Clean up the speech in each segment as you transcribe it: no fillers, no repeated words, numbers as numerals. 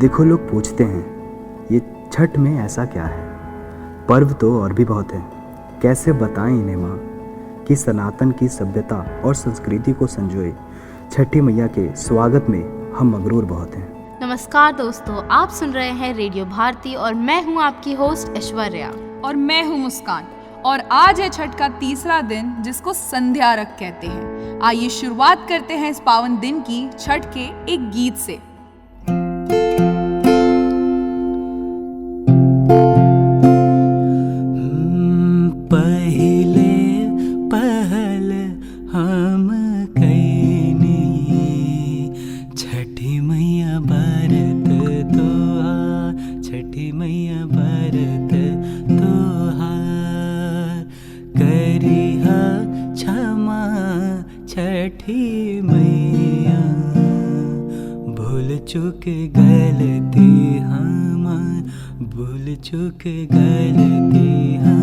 देखो लोग पूछते हैं ये छठ में ऐसा क्या है। पर्व तो और भी बहुत हैं, कैसे बताएं इन्हें माँ कि सनातन की सभ्यता और संस्कृति को संजोए छठी मैया के स्वागत में हम मगरूर बहुत हैं। नमस्कार दोस्तों, आप सुन रहे हैं रेडियो भारती और मैं हूं आपकी होस्ट ऐश्वर्या। और मैं हूं मुस्कान। और आज है छठ का तीसरा दिन जिसको संध्या अर्घ कहते हैं। आइए शुरुआत करते हैं इस पावन दिन की छठ के एक गीत से। पहले पहल हम कैनी छठी मैया बरत तोहार, छठी मैया बरत तोहार, करिहा क्षमा छठी मैया, भूल चूक गलती हमार, भूल चूक गलती हमार।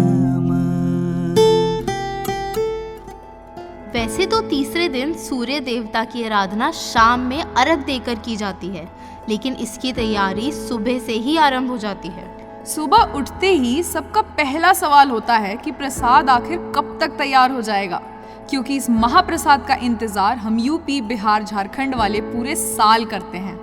वैसे तो तीसरे दिन सूर्य देवता की आराधना शाम में अर्घ देकर की जाती है, लेकिन इसकी तैयारी सुबह से ही आरंभ हो जाती है। सुबह उठते ही सबका पहला सवाल होता है कि प्रसाद आखिर कब तक तैयार हो जाएगा, क्योंकि इस महाप्रसाद का इंतजार हम यूपी, बिहार, झारखंड वाले पूरे साल करते हैं।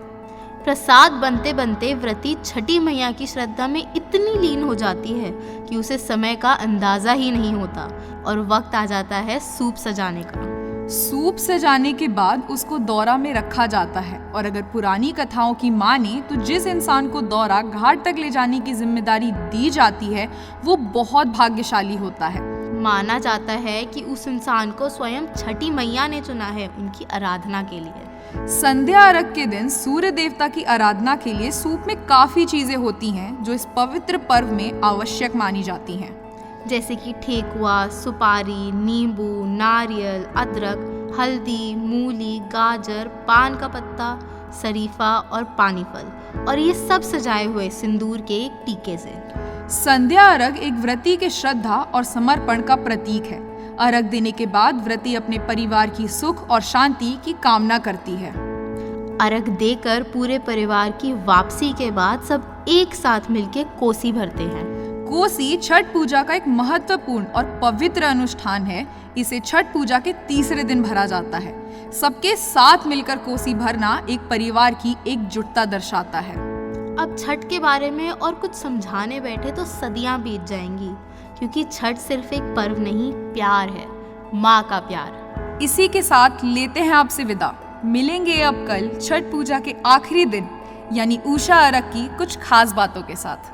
प्रसाद बनते बनते व्रती छठी मैया की श्रद्धा में इतनी लीन हो जाती है कि उसे समय का अंदाजा ही नहीं होता और वक्त आ जाता है सूप सजाने का। सूप सजाने के बाद उसको दौरा में रखा जाता है और अगर पुरानी कथाओं की माने तो जिस इंसान को दौरा घाट तक ले जाने की जिम्मेदारी दी जाती है वो बहुत भाग्यशाली होता है। माना जाता है कि उस इंसान को स्वयं छठी मैया ने चुना है उनकी आराधना के लिए। संध्या अर्घ के दिन सूर्य देवता की आराधना के लिए सूप में काफी चीजें होती हैं जो इस पवित्र पर्व में आवश्यक मानी जाती हैं, जैसे कि ठेकुआ, सुपारी, नींबू, नारियल, अदरक, हल्दी, मूली, गाजर, पान का पत्ता, शरीफा और पानी फल, और ये सब सजाए हुए सिंदूर के एक टीके से। संध्या अर्घ एक व्रती के श्रद्धा और समर्पण का प्रतीक है। अर्घ देने के बाद व्रती अपने परिवार की सुख और शांति की कामना करती है। अर्घ देकर पूरे परिवार की वापसी के बाद सब एक साथ मिलकर कोसी भरते हैं। कोसी छठ पूजा का एक महत्वपूर्ण और पवित्र अनुष्ठान है। इसे छठ पूजा के तीसरे दिन भरा जाता है। सबके साथ मिलकर कोसी भरना एक परिवार की एकजुटता दर्शाता है। अब छठ के बारे में और कुछ समझाने बैठे तो सदियां बीत जाएंगी, क्योंकि छठ सिर्फ एक पर्व नहीं, प्यार है, माँ का प्यार। इसी के साथ लेते हैं आपसे विदा। मिलेंगे अब कल छठ पूजा के आखिरी दिन यानी उषा अर्घ की कुछ खास बातों के साथ।